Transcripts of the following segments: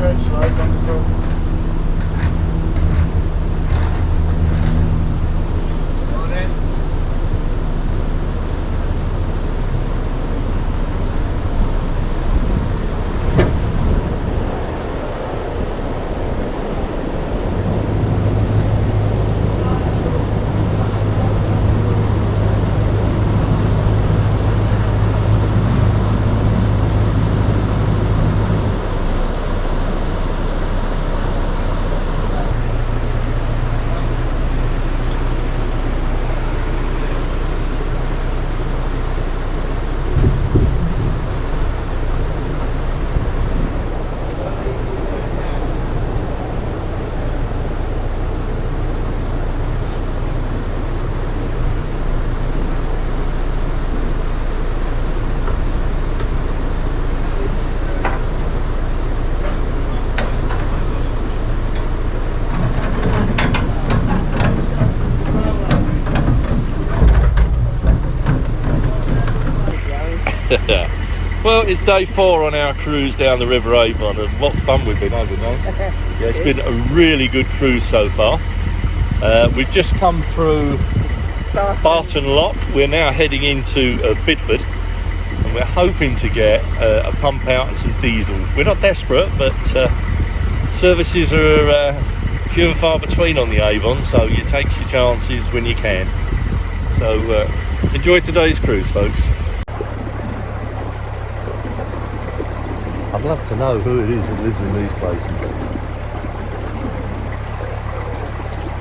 church lights on the front. Well, it's day 4 on our cruise down the River Avon, and what fun we've been having, eh? Yeah, it's been a really good cruise so far. We've just come through Barton Lock. We're now heading into Bidford, and we're hoping to get a pump out and some diesel. We're not desperate, but services are few and far between on the Avon, so you take your chances when you can. So enjoy today's cruise, folks. I'd love to know who it is that lives in these places.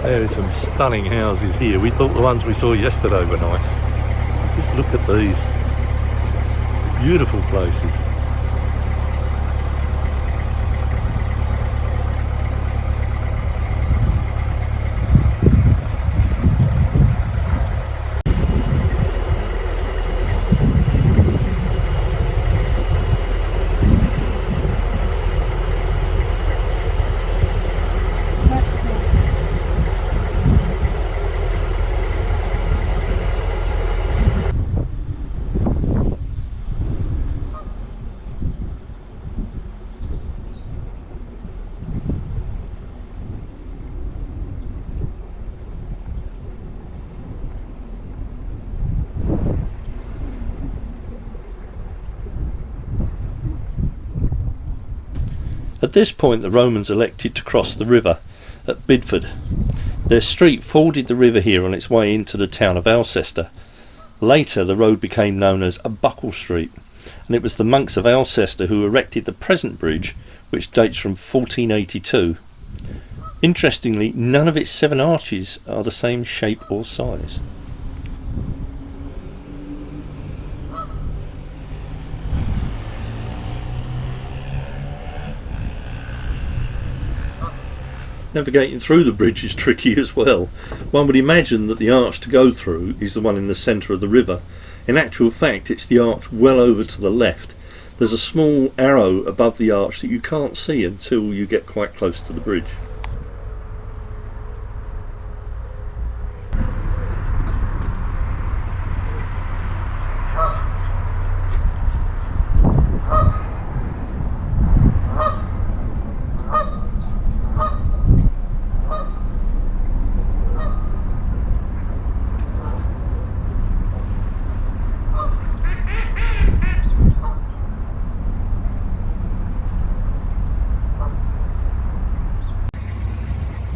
There are some stunning houses here. We thought the ones we saw yesterday were nice. Just look at these. Beautiful places. At this point, the Romans elected to cross the river at Bidford. Their street forded the river here on its way into the town of Alcester. Later, the road became known as a Buckle Street, and it was the monks of Alcester who erected the present bridge, which dates from 1482. Interestingly, none of its 7 arches are the same shape or size. Navigating through the bridge is tricky as well. One would imagine that the arch to go through is the one in the centre of the river. In actual fact, it's the arch well over to the left. There's a small arrow above the arch that you can't see until you get quite close to the bridge.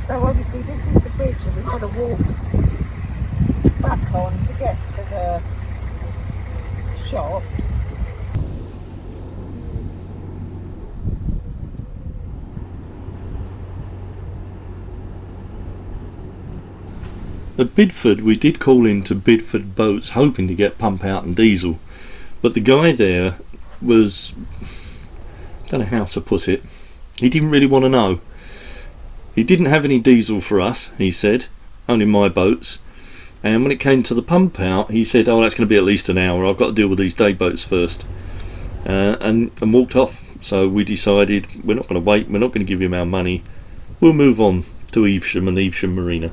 So obviously this is the bridge and we've got to walk back on to get to the shops. At Bidford, we did call into Bidford Boats hoping to get pump out and diesel, but the guy there was, I don't know how to put it, he didn't really want to know. He didn't have any diesel for us, he said, only my boats. And when it came to the pump out, he said, oh, that's going to be at least an hour. I've got to deal with these day boats first. And walked off. So we decided we're not going to wait. We're not going to give him our money. We'll move on to Evesham and Evesham Marina.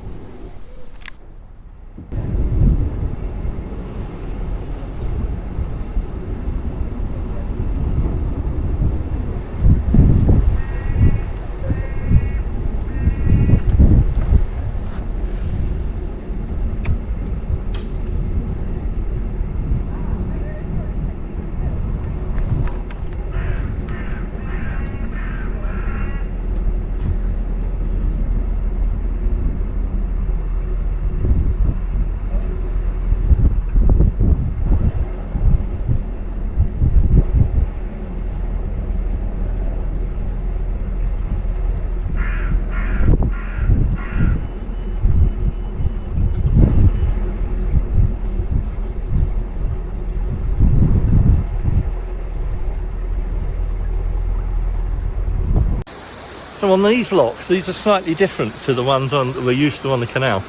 So on these locks, these are slightly different to the ones that we're used to on the canal.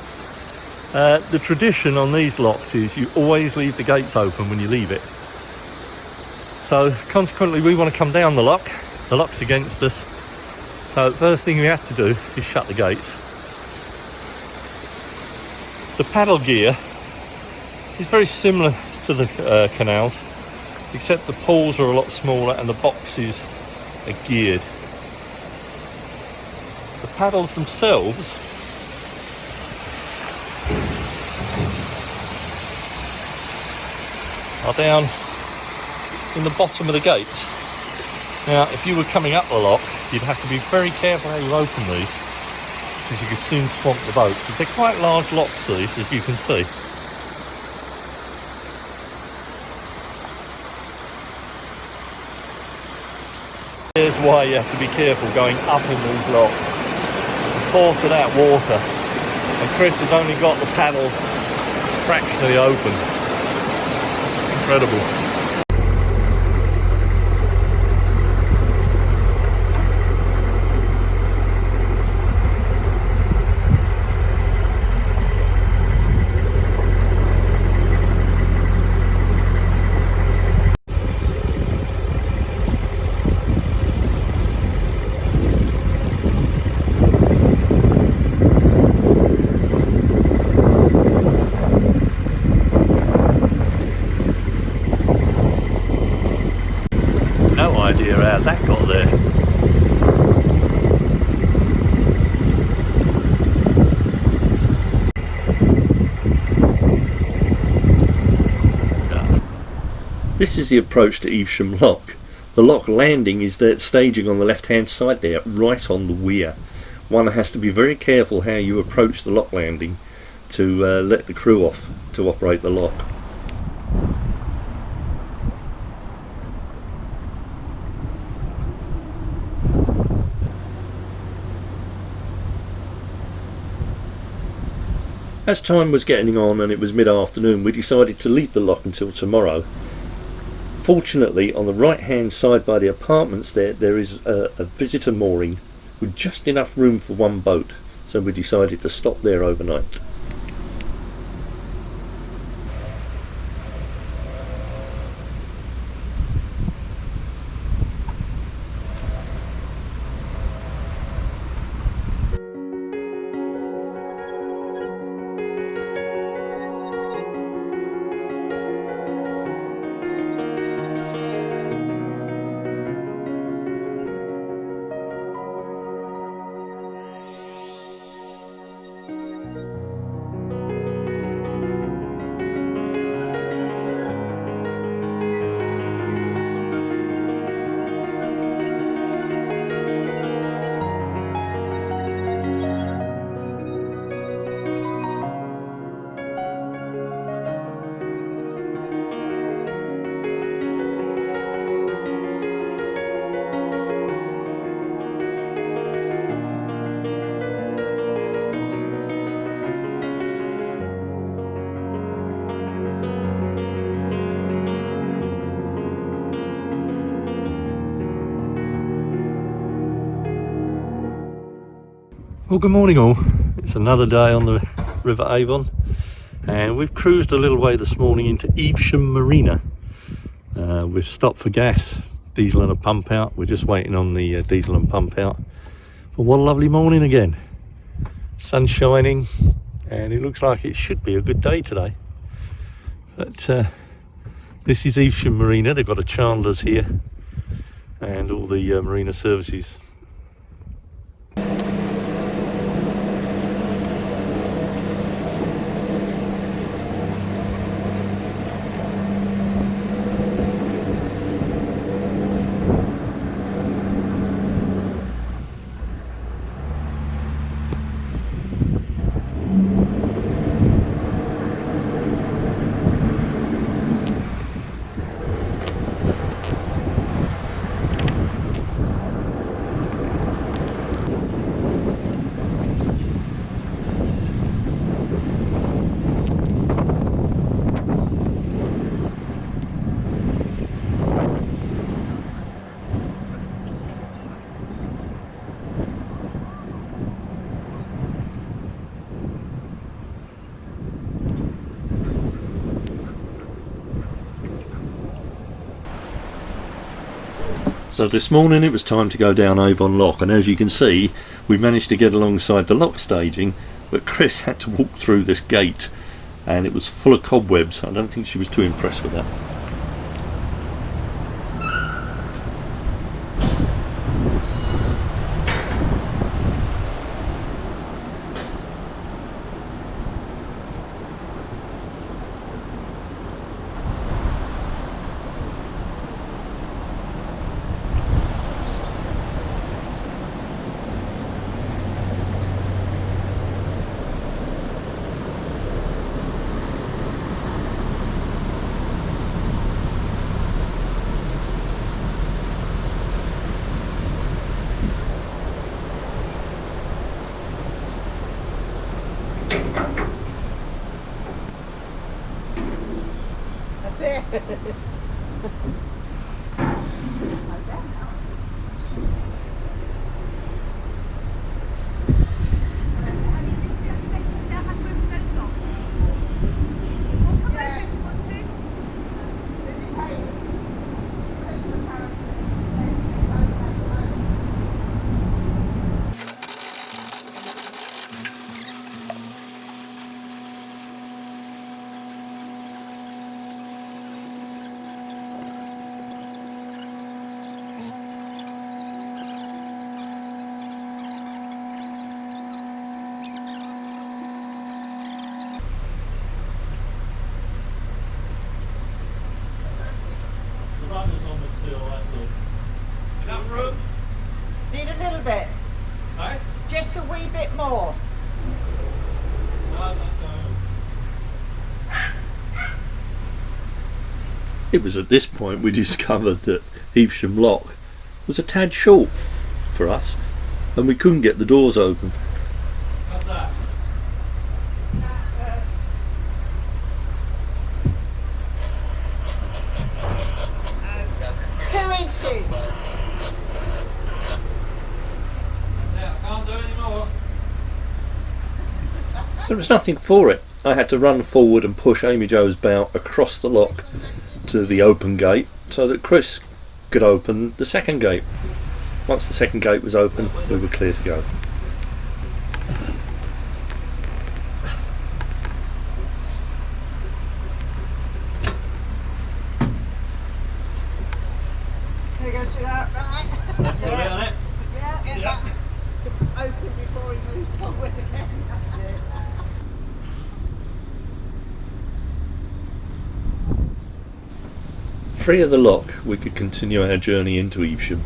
The tradition on these locks is you always leave the gates open when you leave it. So consequently, we want to come down the lock's against us. So the first thing we have to do is shut the gates. The paddle gear is very similar to the canals, except the pawls are a lot smaller and the boxes are geared. The paddles themselves are down in the bottom of the gates. Now, if you were coming up the lock, you'd have to be very careful how you open these, because you could soon swamp the boat, because they're quite large locks, these, as you can see. Here's why you have to be careful going up in these locks. The force of that water, and Chris has only got the paddle fractionally open. Incredible. No idea how that got there. This is the approach to Evesham Lock. The lock landing is the staging on the left hand side there, right on the weir. One has to be very careful how you approach the lock landing to let the crew off to operate the lock. As time was getting on and it was mid-afternoon, we decided to leave the lock until tomorrow. Fortunately, on the right hand side by the apartments there is a visitor mooring with just enough room for one boat, so we decided to stop there overnight. Well, good morning all. It's another day on the River Avon, and we've cruised a little way this morning into Evesham Marina. We've stopped for gas, diesel and a pump out. We're just waiting on the diesel and pump out. But what a lovely morning again. Sun shining, and it looks like it should be a good day today. But this is Evesham Marina. They've got a Chandler's here and all the marina services. So this morning it was time to go down Avon Lock, and as you can see we managed to get alongside the lock staging, but Chris had to walk through this gate and it was full of cobwebs. I don't think she was too impressed with that. Enough room? Need a little bit. Eh? Just a wee bit more. No. It was at this point we discovered that Evesham Lock was a tad short for us and we couldn't get the doors open. What's that? 2 inches. That's it, I can't do any more. So there was nothing for it. I had to run forward and push Amy Jo's bow across the lock to the open gate so that Chris could open the second gate. Once the second gate was open, we were clear to go. There you go, sweetheart. Right. That's got it on it. Yeah, get Yeah. that open before he moves forward again. Free of the lock, we could continue our journey into Evesham.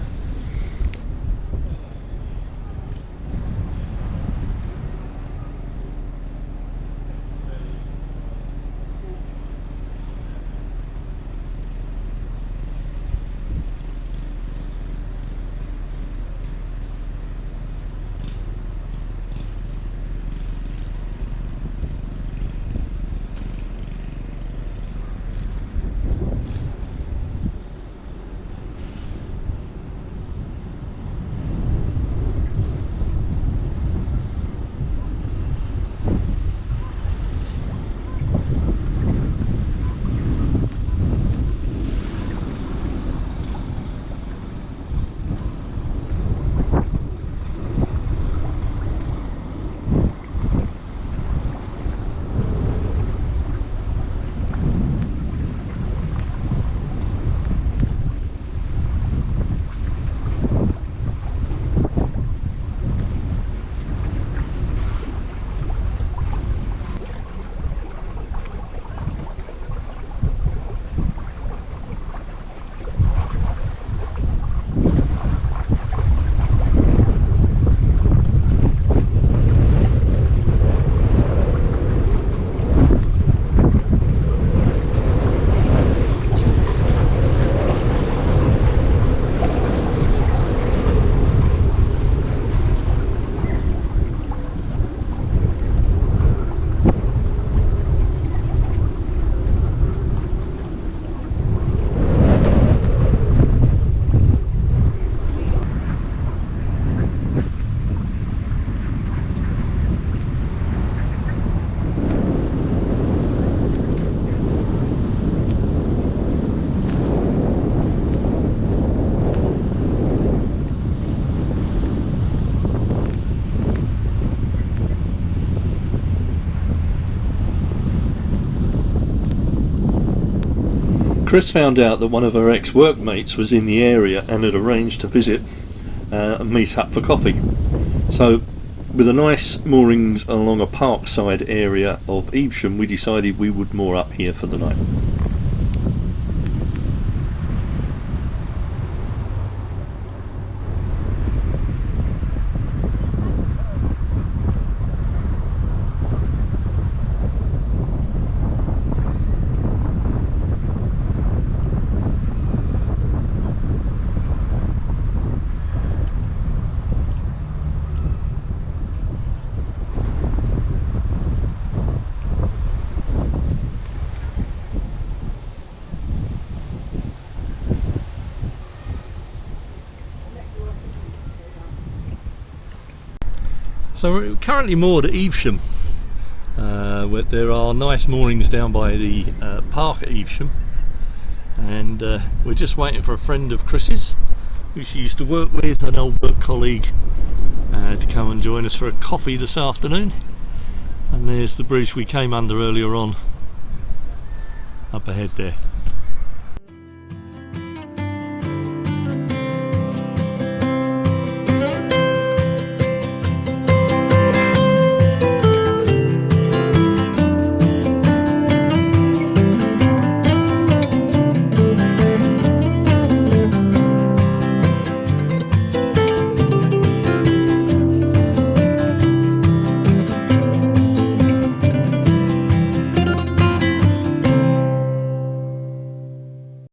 Chris found out that one of her ex-workmates was in the area and had arranged to visit and meet up for coffee. So, with a nice moorings along a parkside area of Evesham, we decided we would moor up here for the night. So we're currently moored at Evesham. Where there are nice moorings down by the park at Evesham, and we're just waiting for a friend of Chris's, who she used to work with, an old work colleague, to come and join us for a coffee this afternoon. And there's the bridge we came under earlier on, up ahead there.